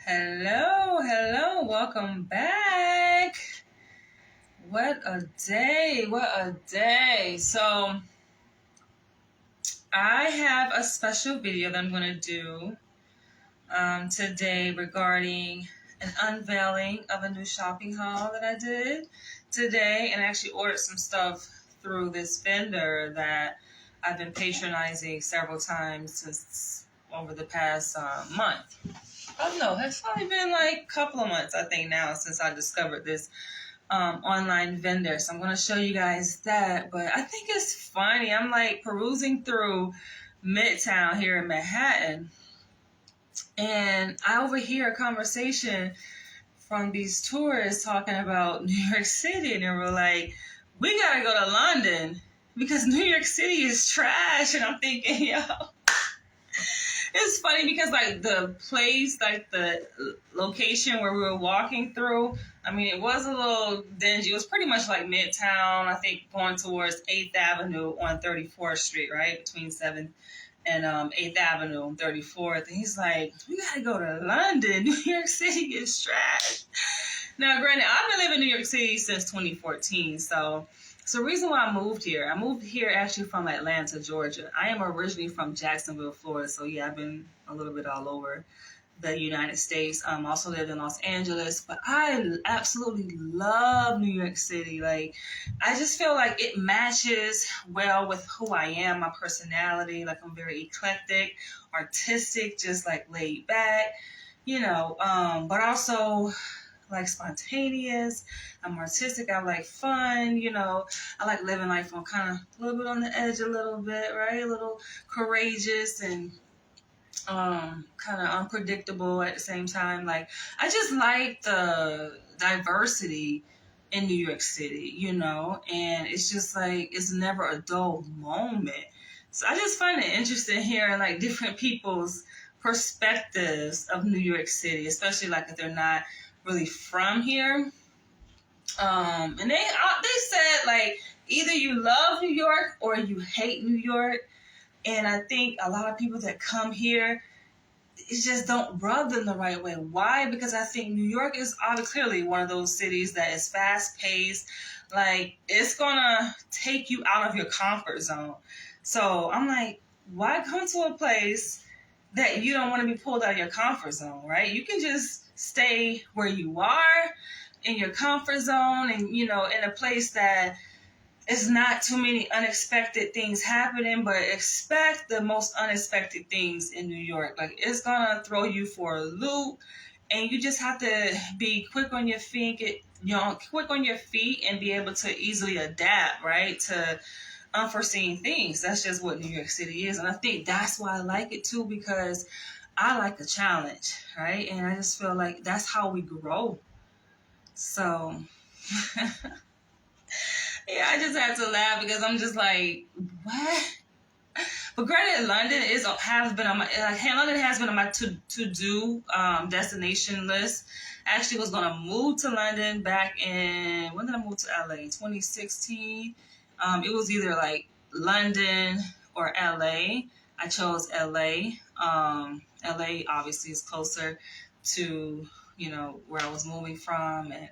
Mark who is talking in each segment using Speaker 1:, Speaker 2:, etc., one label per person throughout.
Speaker 1: Hello, welcome back. What a day. So, I have a special video that I'm going to do today regarding an unveiling of a new shopping haul that I did today, and I actually ordered some stuff through this vendor that I've been patronizing several times since over the past month. Oh no, it's probably been like a couple of months, I think, now since I discovered this online vendor. So I'm going to show you guys that. But I think it's funny. I'm like perusing through Midtown here in Manhattan, and I overhear a conversation from these tourists talking about New York City, and they were like, "We gotta go to London because New York City is trash." And I'm thinking, yo. It's funny because like the place, like the location where we were walking through, I mean, it was a little dingy. It was pretty much like Midtown, I think, going towards 8th Avenue on 34th Street, right? Between 7th and 8th Avenue and 34th. And he's like, "We gotta go to London. New York City is trash." Now, granted, I've been living in New York City since 2014, so it's the reason why I moved here. I moved here actually from Atlanta, Georgia. I am originally from Jacksonville, Florida, so yeah, I've been a little bit all over the United States. Also lived in Los Angeles, but I absolutely love New York City. Like, I just feel like it matches well with who I am, my personality. Like, I'm very eclectic, artistic, just like laid back, but also like spontaneous. I'm artistic. I like fun. I like living life on kind of a little bit on the edge, a little bit, right? A little courageous and kind of unpredictable at the same time. Like, I just like the diversity in New York City, and it's just like it's never a dull moment. So I just find it interesting hearing like different people's perspectives of New York City, especially like if they're not really from here. And they said like either you love New York or you hate New York. And I think a lot of people that come here, it just don't rub them the right way. Why? Because I think New York is clearly one of those cities that is fast paced. Like, it's gonna take you out of your comfort zone. So I'm like, why come to a place that you don't want to be pulled out of your comfort zone, right? You can just stay where you are in your comfort zone and, in a place that is not too many unexpected things happening, but expect the most unexpected things in New York. Like, it's gonna throw you for a loop, and you just have to be quick on your feet, quick on your feet, and be able to easily adapt, right, to unforeseen things. That's just what New York City is, and I think that's why I like it too, because I like a challenge, right? And I just feel like that's how we grow. So. Yeah, I just had to laugh because I'm just like, what? But granted, London has been on my to do destination list. I actually was gonna move to London back in, when did I move to LA? 2016. It was either like London or LA. I chose LA. LA obviously is closer to where I was moving from, and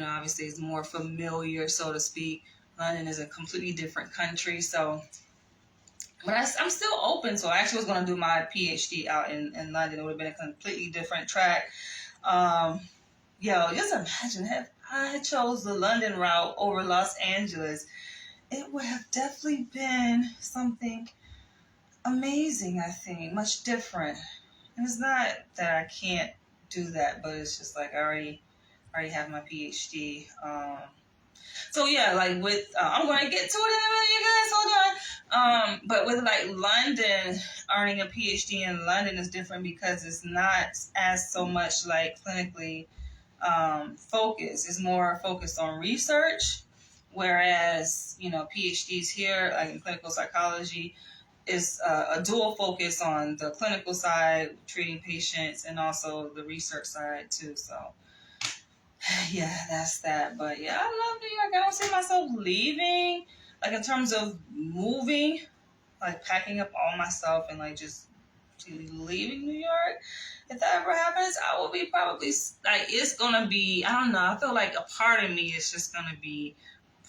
Speaker 1: obviously it's more familiar, so to speak. London is a completely different country, so. But I'm still open, so I actually was going to do my PhD out in London. It would have been a completely different track. Just imagine if I chose the London route over Los Angeles. It would have definitely been something amazing, I think, much different. And it's not that I can't do that, but it's just like I already have my PhD. So yeah, like with I'm gonna get to it in a minute, you guys. Hold on. But with like London, earning a PhD in London is different because it's not as so much like clinically focused. It's more focused on research, whereas PhDs here, like in clinical psychology, is a dual focus on the clinical side, treating patients, and also the research side too. So. Yeah, that's that. But yeah, I love New York. I don't see myself leaving. Like, in terms of moving, like packing up all my stuff and like just leaving New York. if that ever happens, I will be probably like, it's gonna be, I don't know, I feel like a part of me is just gonna be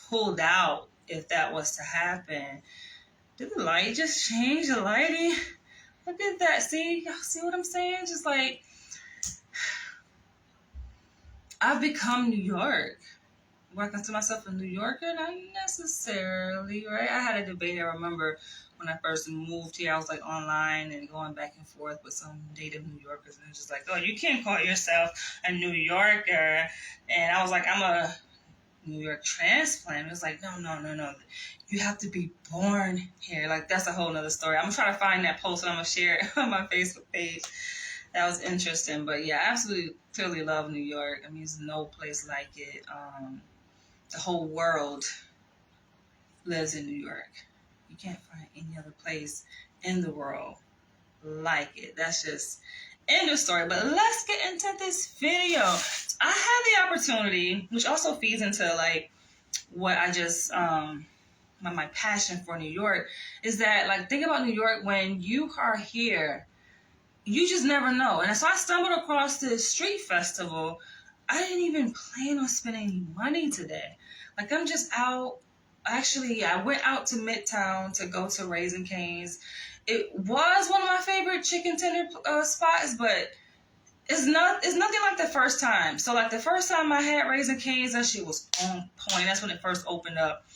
Speaker 1: pulled out if that was to happen. Did the light just change the lighting? Look at that. See, y'all see what I'm saying? Just like, I've become New York. Do I consider myself a New Yorker? Not necessarily, right? I had a debate. I remember when I first moved here, I was like online and going back and forth with some native New Yorkers, and they're just like, "Oh, you can't call yourself a New Yorker." And I was like, "I'm a New York transplant." It was like, no. You have to be born here. Like, that's a whole nother story. I'm gonna try to find that post and I'm gonna share it on my Facebook page. That was interesting. But yeah, I absolutely, clearly love New York. I mean, there's no place like it. The whole world lives in New York. You can't find any other place in the world like it. That's just end of story. But let's get into this video. I had the opportunity, which also feeds into like what I just my passion for New York, is that, like, think about New York. When you are here, you just never know. And so I stumbled across this street festival. I didn't even plan on spending any money today. Like, I'm just out. Actually, I went out to Midtown to go to Raising Cane's. It was one of my favorite chicken tender spots, but it's nothing like the first time. So, like, the first time I had Raising Cane's, that shit was on point. That's when it first opened up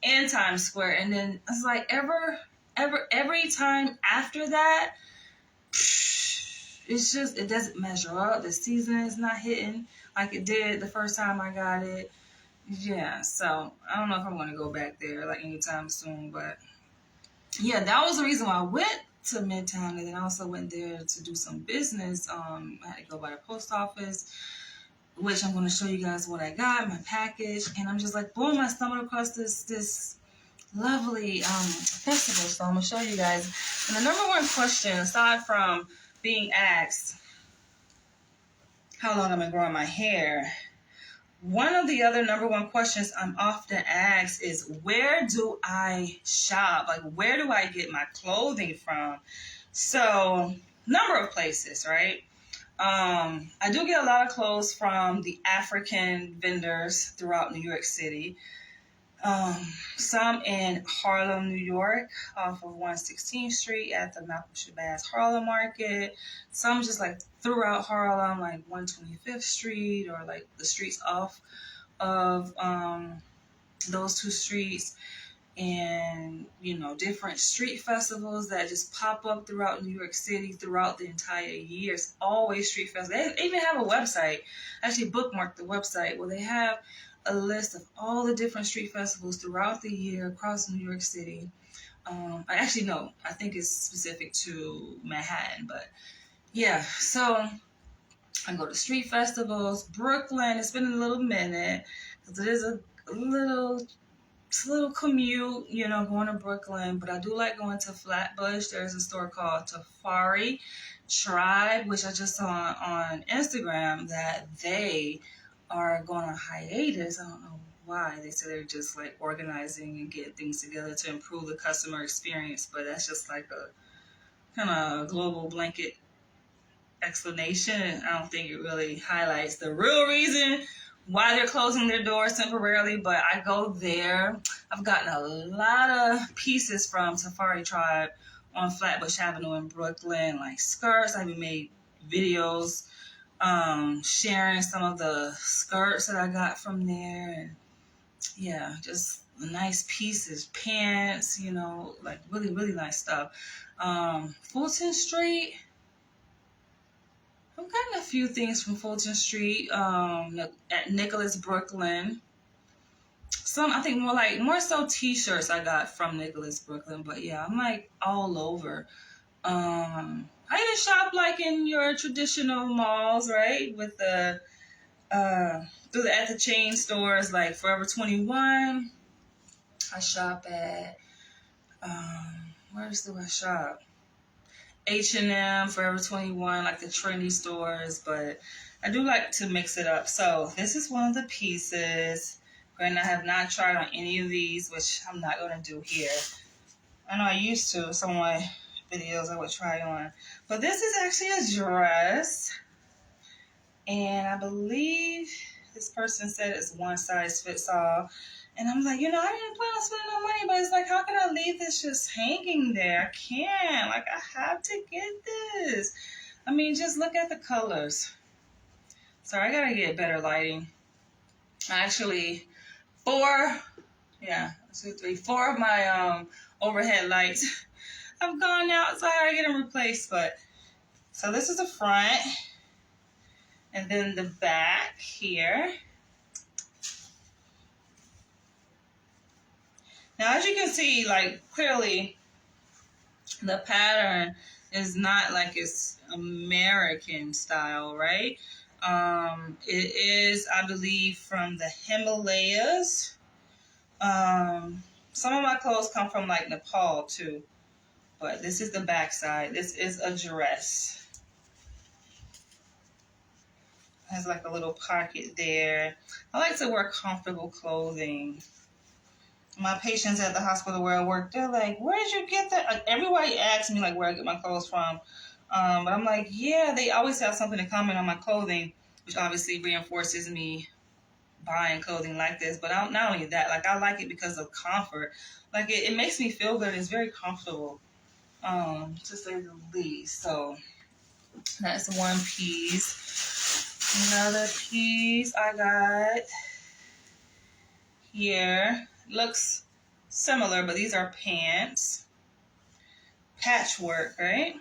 Speaker 1: in Times Square. And then it's like every time after that, it's just, it doesn't measure up. The season is not hitting like it did the first time I got it. Yeah, so I don't know if I'm going to go back there like anytime soon, but yeah, that was the reason why I went to Midtown, and then I also went there to do some business. I had to go by the post office, which I'm going to show you guys what I got, my package, and I'm just like, boom, I stumbled across this lovely festival, so I'm going to show you guys. And the number one question, aside from being asked how long I've been growing my hair, one of the other number one questions I'm often asked is, where do I shop? Like, where do I get my clothing from? So, number of places, right? I do get a lot of clothes from the African vendors throughout New York City. Some in Harlem, New York, off of 116th Street at the Malcolm Shabazz Harlem Market. Some just like throughout Harlem, like 125th Street, or like the streets off of those two streets. And, you know, different street festivals that just pop up throughout New York City throughout the entire year. It's always street festivals. They even have a website. I actually bookmarked the website where they have a list of all the different street festivals throughout the year across New York City. I think it's specific to Manhattan, but yeah, so I go to street festivals. Brooklyn, it's been a little minute because it is a little commute, you know, going to Brooklyn, but I do like going to Flatbush. There's a store called Tafari Tribe, which I just saw on Instagram that they are going on hiatus. I don't know why. They said they're just like organizing and getting things together to improve the customer experience, but that's just like a kind of global blanket explanation. I don't think it really highlights the real reason why they're closing their doors temporarily, but I go there. I've gotten a lot of pieces from Tafari Tribe on Flatbush Avenue in Brooklyn, like skirts. I've even made videos sharing some of the skirts that I got from there. And yeah, just nice pieces, pants, you know, like really, really nice stuff. Fulton Street, I've gotten a few things from Fulton Street, at Nicholas Brooklyn. Some, I think more so t-shirts I got from Nicholas Brooklyn, but yeah, I'm like all over. I even shop like in your traditional malls, right? With the at the chain stores like Forever 21. I shop at where else do I shop? H&M, Forever 21, like the trendy stores, but I do like to mix it up. So this is one of the pieces. And I have not tried on any of these, which I'm not going to do here. I know I used to. Someone videos I would try on. But this is actually a dress. And I believe this person said it's one size fits all. And I'm like, I didn't plan on spending no money, but it's like, how can I leave this just hanging there? I can't. Like, I have to get this. I mean, just look at the colors. Sorry, I gotta get better lighting. Actually, four of my overhead lights have gone out, so I gotta get them replaced. But so this is the front, and then the back here. Now, as you can see, like, clearly the pattern is not like it's American style, right? It is, I believe, from the Himalayas. Some of my clothes come from like Nepal too, but this is the back side. This is a dress. It has like a little pocket there. I like to wear comfortable clothing. My patients at the hospital where I work, they're like, where did you get that? Like, everybody asks me like where I get my clothes from. But I'm like, yeah, they always have something to comment on my clothing, which obviously reinforces me buying clothing like this. But not only that, like, I like it because of comfort. Like, it makes me feel good. It's very comfortable, to say the least. So that's one piece. Another piece I got here looks similar, but these are pants. Patchwork, right?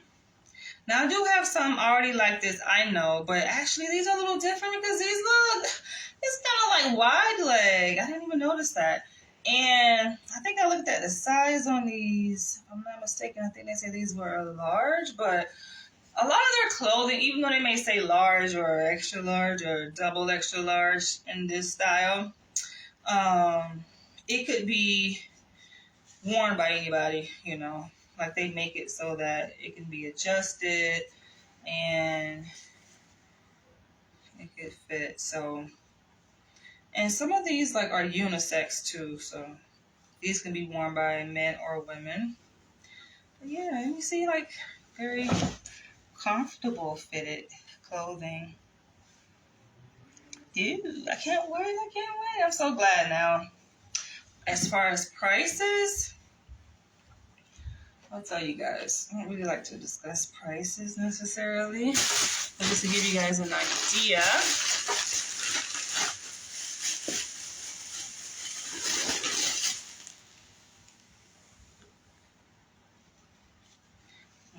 Speaker 1: Now, I do have some already like this, I know, but actually these are a little different because these look, it's kind of like wide leg. I didn't even notice that. And I think I looked at the size on these. If I'm not mistaken, I think they said these were large, but a lot of their clothing, even though they may say large or extra large or double extra large in this style, it could be worn by anybody, like they make it so that it can be adjusted and it could fit. So, and some of these like are unisex too, so these can be worn by men or women. But yeah, you see, like, very comfortable fitted clothing. Ew, I can't wait. I'm so glad now. As far as prices, I'll tell you guys, I don't really like to discuss prices necessarily, but just to give you guys an idea.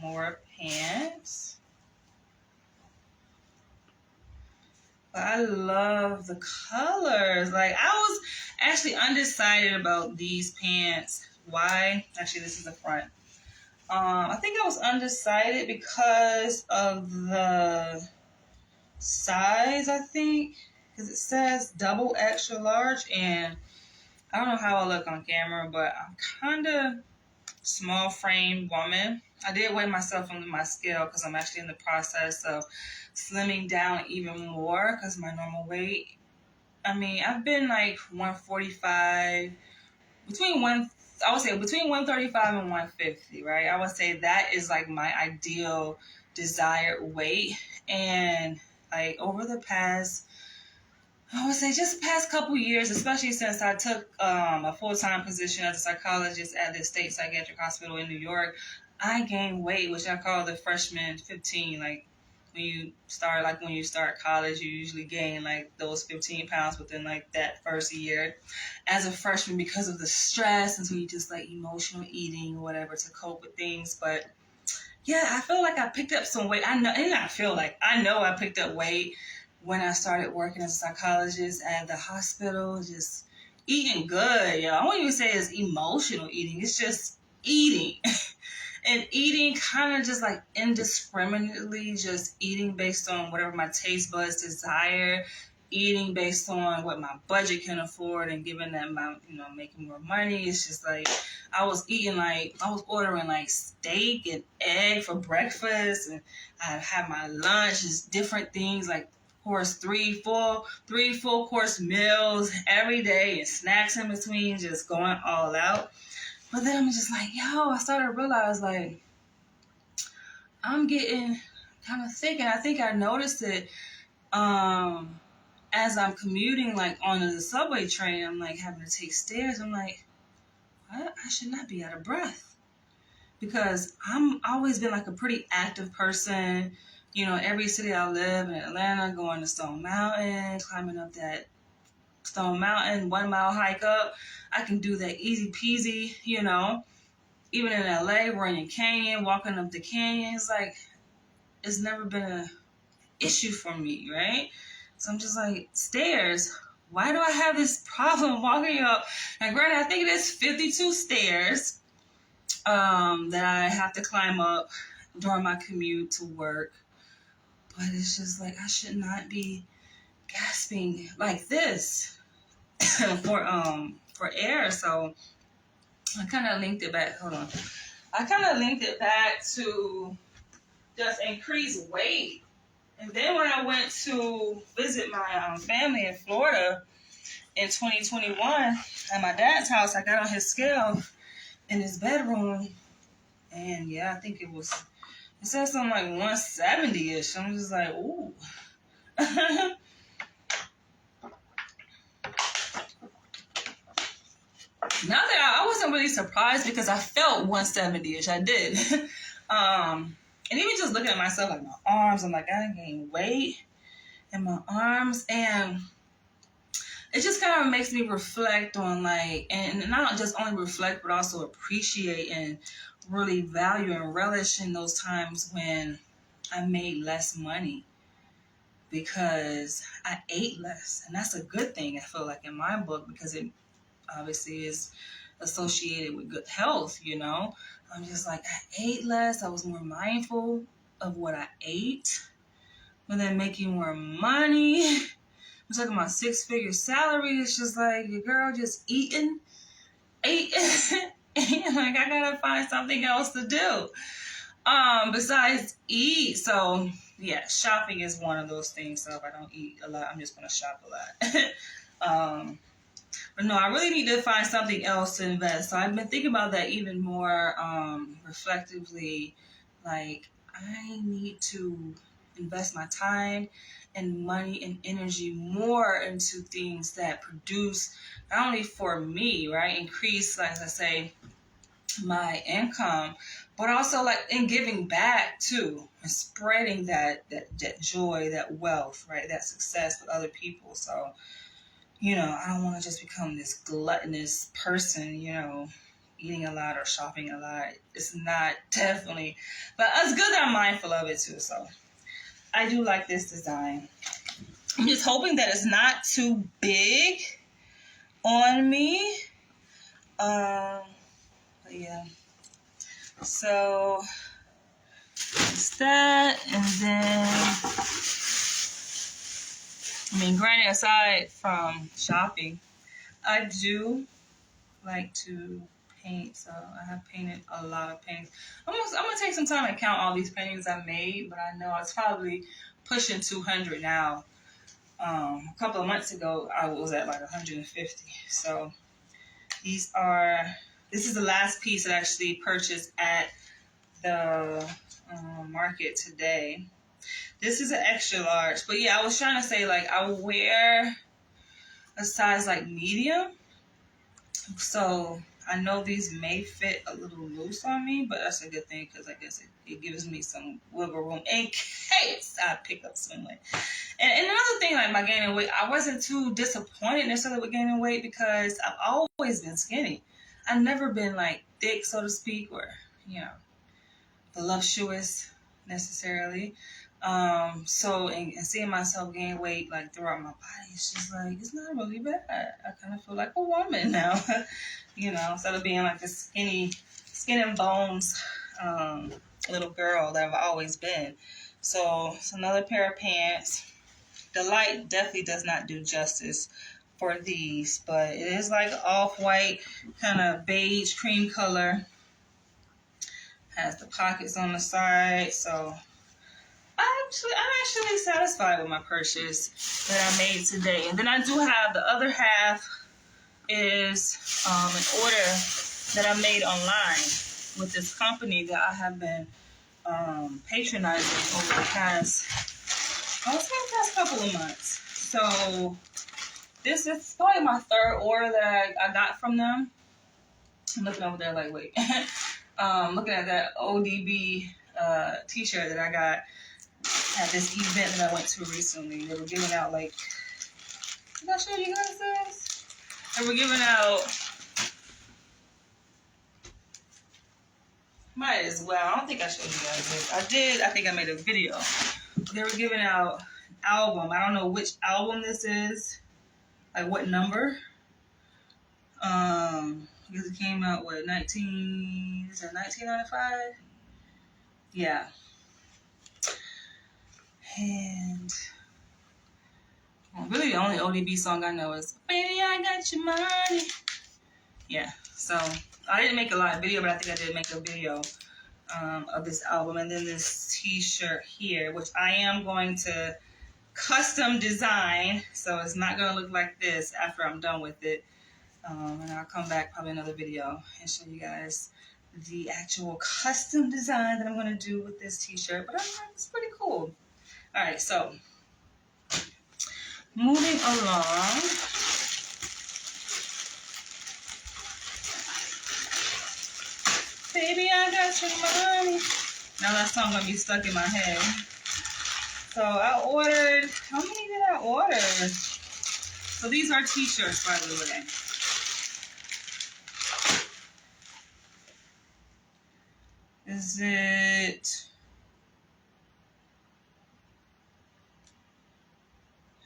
Speaker 1: More pants. But I love the colors. Like, I was actually undecided about these pants. Why? Actually, this is the front. I think I was undecided because of the size, I think. Because it says double extra large, and I don't know how I look on camera, but I'm kind of small frame woman. I did weigh myself on my scale because I'm actually in the process of slimming down even more because my normal weight. I mean, I've been like 145, between 135 and 150, right? I would say that is like my ideal desired weight. And like over the past, I would say just the past couple years, especially since I took a full-time position as a psychologist at the State Psychiatric Hospital in New York, I gained weight, which I call the freshman 15. Like, when you start college, you usually gain like those 15 pounds within like that first year as a freshman because of the stress, and so you just like emotional eating or whatever to cope with things. But yeah, I feel like I picked up some weight. I know I picked up weight when I started working as a psychologist at the hospital, just eating good. I won't even say it's emotional eating. It's just eating. And eating kind of just like indiscriminately, just eating based on whatever my taste buds desire, eating based on what my budget can afford, and given that I'm, making more money, it's just like I was ordering like steak and egg for breakfast, and I had my lunch, just different things like course three full course meals every day and snacks in between, just going all out. But then I'm just like, I started to realize, like, I'm getting kind of thick, and I think I noticed it as I'm commuting, like on the subway train. I'm like having to take stairs. I'm like, what? I should not be out of breath, because I'm always been like a pretty active person. You know, every city I live in Atlanta, going to Stone Mountain, climbing up that Stone Mountain, 1 mile hike up. I can do that easy peasy, you know. Even in LA, Runyon Canyon, walking up the canyons, like, it's never been an issue for me, right? So I'm just like, stairs, why do I have this problem walking up? And granted, I think it is 52 stairs that I have to climb up during my commute to work. But it's just like, I should not be gasping like this for air. So I kind of linked it back. Hold on. I kind of linked it back to just increased weight. And then when I went to visit my family in Florida in 2021 at my dad's house, I got on his scale in his bedroom. And yeah, I think it said something like 170-ish. I'm just like, ooh. Now that I wasn't really surprised, because I felt 170-ish. I did. And even just looking at myself, like my arms, I'm like, I gained weight in my arms. And it just kind of makes me reflect on, like, and not just only reflect, but also appreciate and really value and relish in those times when I made less money, because I ate less. And that's a good thing, I feel like, in my book, because it obviously is associated with good health, you know. I'm just like, I ate less. I was more mindful of what I ate. But then making more money. I'm talking about 6-figure salary. It's just like, your girl just ate. And like, I gotta find something else to do besides eat. So yeah, shopping is one of those things. So if I don't eat a lot, I'm just gonna shop a lot. But no, I really need to find something else to invest. So I've been thinking about that even more reflectively. Like, I need to invest my time and money and energy more into things that produce, not only for me, right, increase, like I say, my income, but also like in giving back too, and spreading that joy, that wealth, right, that success with other people. So, you know, I don't want to just become this gluttonous person, you know, eating a lot or shopping a lot. It's not, definitely. But it's good that I'm mindful of it too. So I do like this design. I'm just hoping that it's not too big on me. But yeah. So it's that. And then, I mean, granted, aside from shopping, I do like to paint, so I have painted a lot of paintings. I'm gonna take some time to count all these paintings I made, but I know it's probably pushing 200 now. A couple of months ago, I was at like 150. So this is the last piece that I actually purchased at the market today. This is an extra large, but yeah, I was trying to say, like, I wear a size like medium, so I know these may fit a little loose on me, but that's a good thing, because I guess it gives me some wiggle room in case I pick up some weight. And another thing, like my gaining weight, I wasn't too disappointed necessarily with gaining weight, because I've always been skinny. I've never been like thick, so to speak, or, you know, voluptuous necessarily. So and seeing myself gain weight like throughout my body, it's just like, it's not really bad. I kind of feel like a woman now, you know, instead of being like a skin and bones little girl that I've always been. So it's another pair of pants. The light definitely does not do justice for these, but it is like off-white, kind of beige cream color. Has the pockets on the side, so I'm actually satisfied with my purchase that I made today. And then I do have the other half is an order that I made online with this company that I have been patronizing over the past, couple of months. So this is probably my third order that I got from them. I'm looking over there like, wait. Looking at that ODB t-shirt that I got at this event that I went to recently. They were giving out like, did I show you guys this? They were giving out, might as well. I don't think I showed you guys this. I did. I think I made a video. They were giving out album. I don't know which album this is, like what number. Because it came out what, 1995? Yeah. And really the only ODB song I know is Baby I Got Your Money. Yeah. So I didn't make a live video, but I think I did make a video of this album. And then this t-shirt here, which I am going to custom design, so it's not going to look like this after I'm done with it. And I'll come back probably another video and show you guys the actual custom design that I'm going to do with this t-shirt. But it's pretty cool. All right, so moving along. Baby, I got your money. Now that song going to be stuck in my head. So I ordered, how many did I order? So these are t-shirts, by the way. Is it,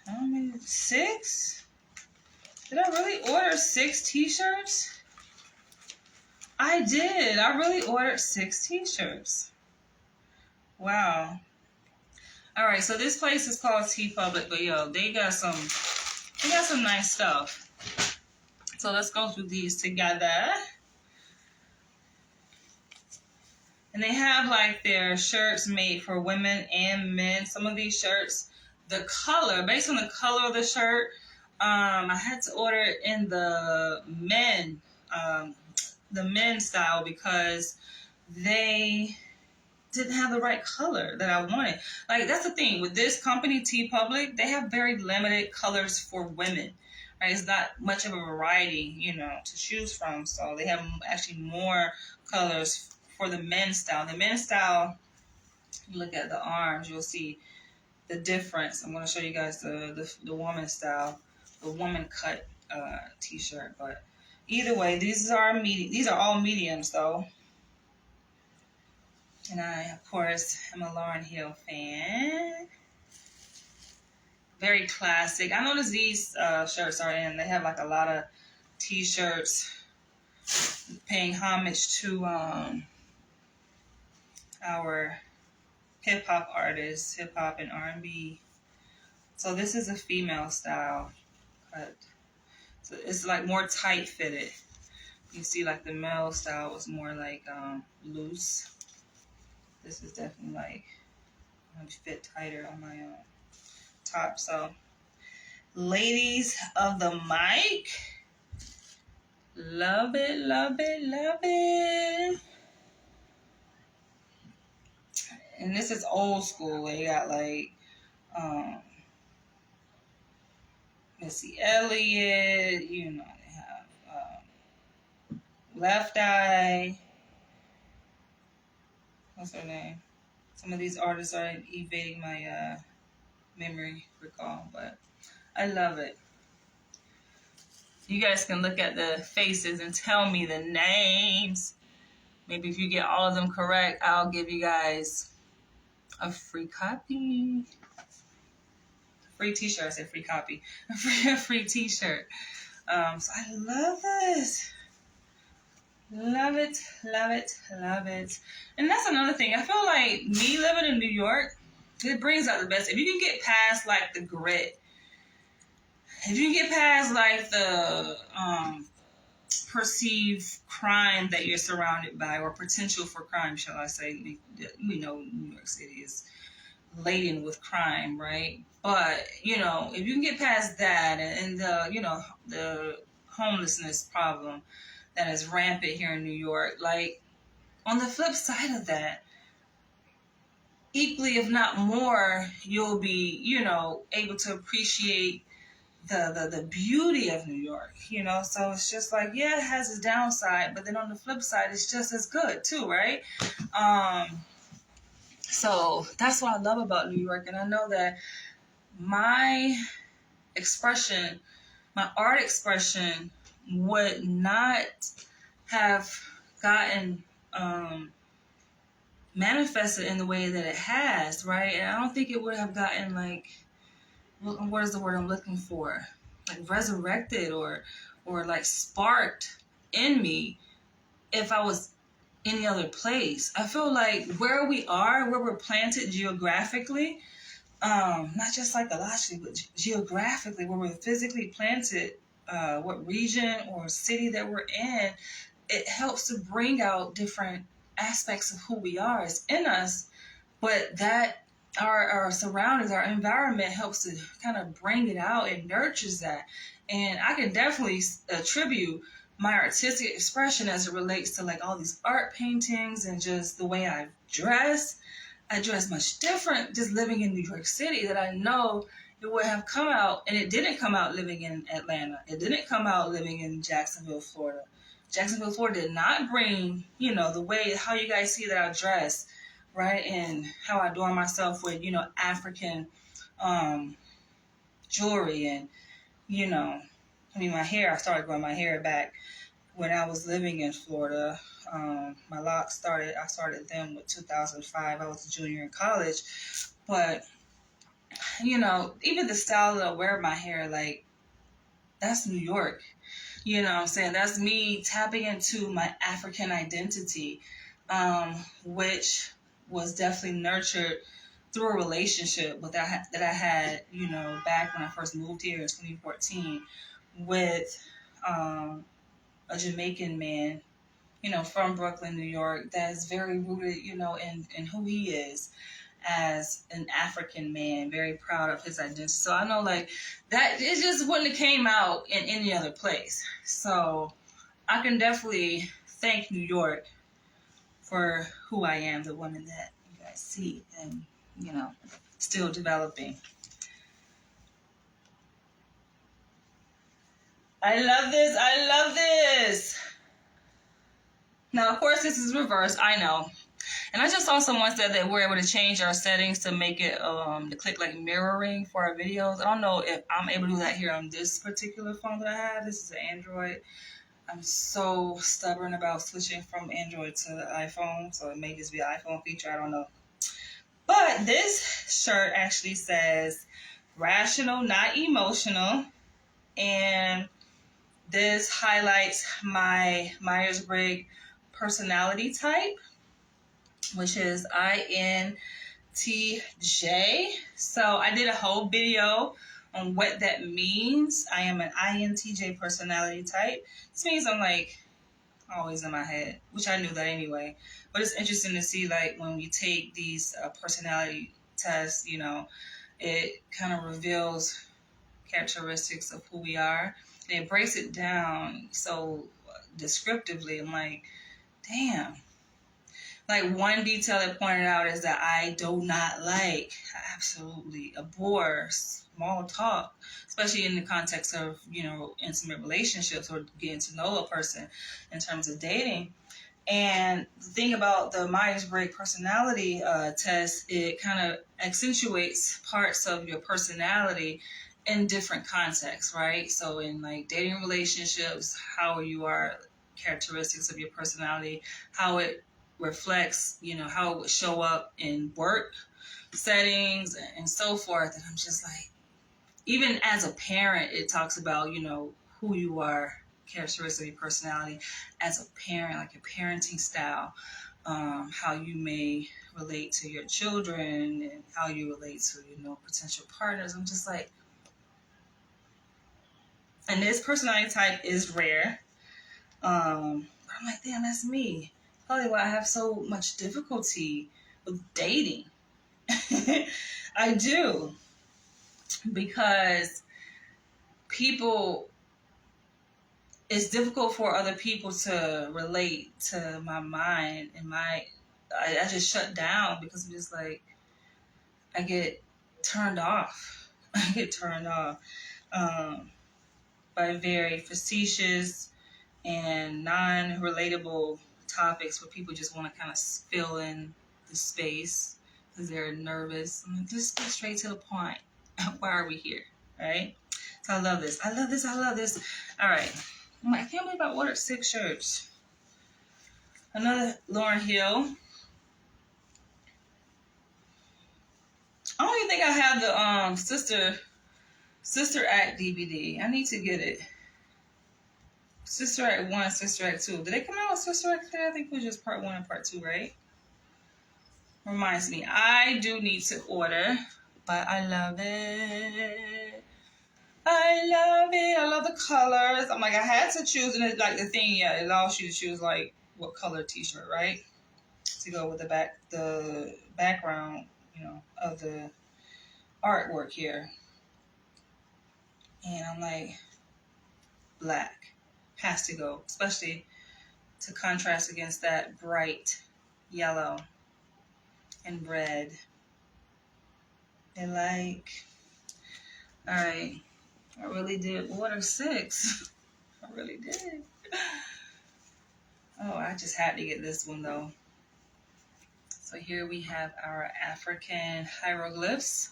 Speaker 1: how many, 6? Did I really order 6 t-shirts? I did. I really ordered 6 t-shirts. Wow. All right, so this place is called TeePublic, but yo, they got some nice stuff. So let's go through these together. And they have like their shirts made for women and men. Some of these shirts, the color, based on the color of the shirt, I had to order it in the men style because they didn't have the right color that I wanted. Like, that's the thing with this company, TeePublic, they have very limited colors for women. Right? It's not much of a variety, to choose from. So they have actually more colors for the men's style. The men's style, you look at the arms, you'll see the difference. I'm going to show you guys the woman style, the woman cut t-shirt. But either way, these are all mediums though. And I, of course, am a Lauryn Hill fan. Very classic. I noticed these shirts are in. They have like a lot of t-shirts paying homage to our hip-hop artists, hip-hop and R&B. So this is a female style cut. So it's like more tight-fitted. You see like the male style was more like loose. This is definitely like fit tighter on my top. So ladies of the mic, love it, love it, love it. And this is old school. They got like Missy Elliott, they have Left Eye. What's her name? Some of these artists are evading my memory recall, but I love it. You guys can look at the faces and tell me the names. Maybe if you get all of them correct, I'll give you guys a free copy. Free t-shirt. I said free copy. A free t-shirt. So I love this. Love it, love it, love it. And that's another thing. I feel like me living in New York, it brings out the best. If you can get past like the grit, if you can get past like the perceived crime that you're surrounded by, or potential for crime, shall I say. We know New York City is laden with crime, right? But, if you can get past that and the homelessness problem that is rampant here in New York, like, on the flip side of that, equally, if not more, you'll be, able to appreciate the beauty of New York, So it's just like, yeah, it has its downside, but then on the flip side, it's just as good too, right? So that's what I love about New York, and I know that my expression, my art expression, would not have gotten manifested in the way that it has, right? And I don't think it would have gotten like, what is the word I'm looking for? Like resurrected or like sparked in me if I was any other place. I feel like where we are, where we're planted geographically, not just psychologically, but geographically, where we're physically planted, what region or city that we're in, it helps to bring out different aspects of who we are. It's in us, but that our surroundings, our environment helps to kind of bring it out and nurtures that. And I can definitely attribute my artistic expression as it relates to like all these art paintings and just the way I dress. I dress much different just living in New York City that I know it would have come out, and it didn't come out living in Atlanta. It didn't come out living in Jacksonville, Florida. Jacksonville, Florida did not bring, the way how you guys see that I dress, right? And how I adorn myself with, African jewelry and, my hair, I started growing my hair back when I was living in Florida. My locks I started them with 2005. I was a junior in college. But, even the style that I wear my hair, like, that's New York. You know what I'm saying? That's me tapping into my African identity, which was definitely nurtured through a relationship that I had, back when I first moved here in 2014 with a Jamaican man, from Brooklyn, New York, that is very rooted, in who he is as an African man, very proud of his identity. So I know like that it just wouldn't have came out in any other place. So I can definitely thank New York for who I am, the woman that you guys see and, still developing. I love this. I love this. Now, of course, this is reversed. I know. And I just saw someone said that we're able to change our settings to make it to click like mirroring for our videos. I don't know if I'm able to do that here on this particular phone that I have. This is an Android. I'm so stubborn about switching from Android to the iPhone, so it may just be an iPhone feature. I don't know. But this shirt actually says rational, not emotional. And this highlights my Myers-Briggs personality type, which is INTJ. So I did a whole video on what that means. I am an INTJ personality type. This means I'm like always in my head, which I knew that anyway. But it's interesting to see like when we take these personality tests, it kind of reveals characteristics of who we are. And it breaks it down so descriptively. I'm like, damn. Like one detail that pointed out is that I do not like, I absolutely abhor small talk, especially in the context of, intimate relationships or getting to know a person in terms of dating. And the thing about the Myers-Briggs personality test, it kind of accentuates parts of your personality in different contexts, right? So in like dating relationships, how you are, characteristics of your personality, how it reflects, how it would show up in work settings and so forth. And I'm just like, even as a parent, it talks about, who you are, characteristics of your personality as a parent, like your parenting style, how you may relate to your children and how you relate to, potential partners. I'm just like, and this personality type is rare. But I'm like, damn, that's me. Probably why I have so much difficulty with dating. I do. Because it's difficult for other people to relate to my mind and I just shut down because I'm just like, I get turned off. I get turned off by very facetious and non-relatable topics where people just want to kind of fill in the space because they're nervous. I'm like, just get straight to the point. Why are we here? Right? So I love this. I love this. I love this. All right. I'm like, I can't believe I ordered 6 shirts. Another Lauryn Hill. I don't even think I have the Sister Act DVD. I need to get it. Sister Act 1, Sister Act 2. Did they come out with Sister Act 3? I think it was just part 1 and part 2, right? Reminds me, I do need to order, but I love it. I love it. I love the colors. I'm like, I had to choose, and it's like the thing, yeah, it allows you to choose like what color t-shirt, right? To go with the background, of the artwork here. And I'm like, black has to go, especially to contrast against that bright yellow and red. And like, all right, I really did order 6. I really did. Oh, I just had to get this one though. So here we have our African hieroglyphs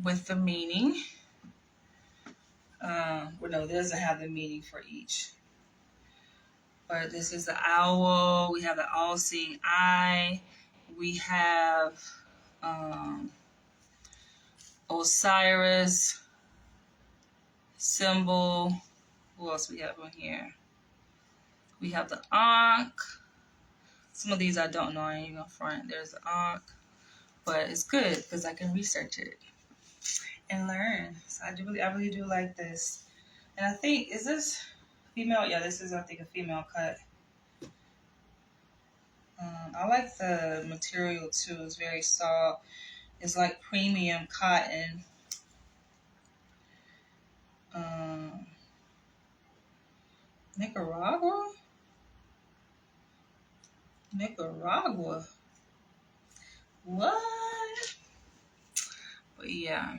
Speaker 1: with the meaning. Well, no, it doesn't have the meaning for each. But this is the owl. We have the all-seeing eye. We have Osiris symbol. Who else we have on here? We have the Ankh. Some of these I don't know. I ain't even gonna front. There's the Ankh. But it's good because I can research it and learn. So I really do like this. And I think, is this female? Yeah, this is, I think, a female cut. I like the material too. It's very soft. It's like premium cotton. Nicaragua? What? But yeah.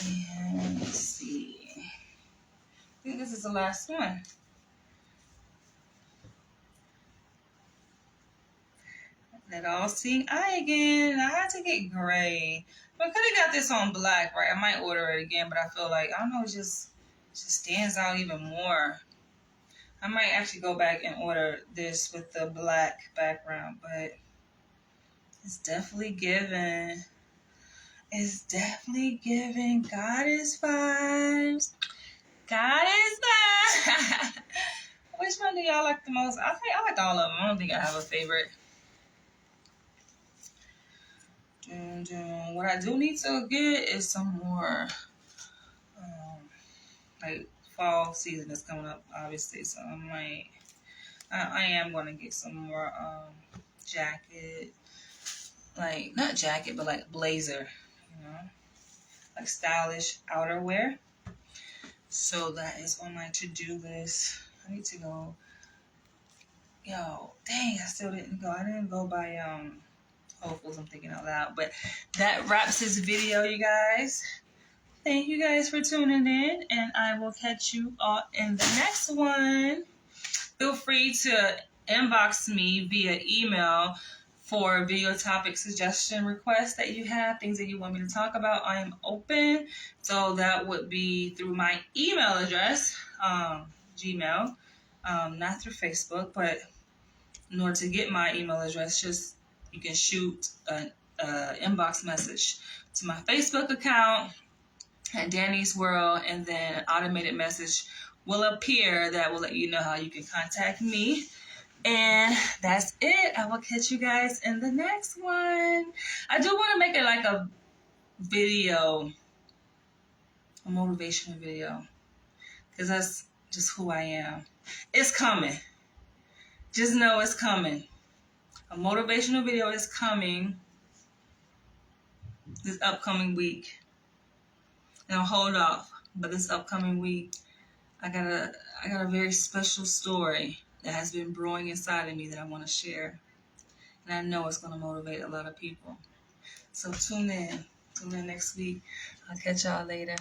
Speaker 1: And let's see. I think this is the last one. That all-seeing eye again. I had to get gray. But I could have got this on black, right? I might order it again, but I feel like, I don't know, it just stands out even more. I might actually go back and order this with the black background, but it's definitely giving. It's definitely giving goddess vibes. Goddess vibes. Which one do y'all like the most? I think I like all of them. I don't think I have a favorite. What I do need to get is some more, like fall season is coming up, obviously. So I am going to get some more jacket, like not jacket, but like blazer, like stylish outerwear. So that is on my to-do list. I need to go. Yo, dang, I still didn't go. I didn't go by Whole Foods, I'm thinking out loud. But that wraps this video, you guys. Thank you guys for tuning in, and I will catch you all in the next one. Feel free to inbox me via email for video topic suggestion requests that you have, things that you want me to talk about. I am open. So that would be through my email address, Gmail, not through Facebook, but in order to get my email address, you can shoot an inbox message to my Facebook account at Danny's World, and then an automated message will appear that will let you know how you can contact me. And that's it. I will catch you guys in the next one. I do want to make it like a video, a motivational video, because that's just who I am. It's coming. Just know it's coming. A motivational video is coming this upcoming week. And I'll hold off, but this upcoming week, I got a very special story that has been brewing inside of me that I want to share. And I know it's going to motivate a lot of people. So tune in. Tune in next week. I'll catch y'all later.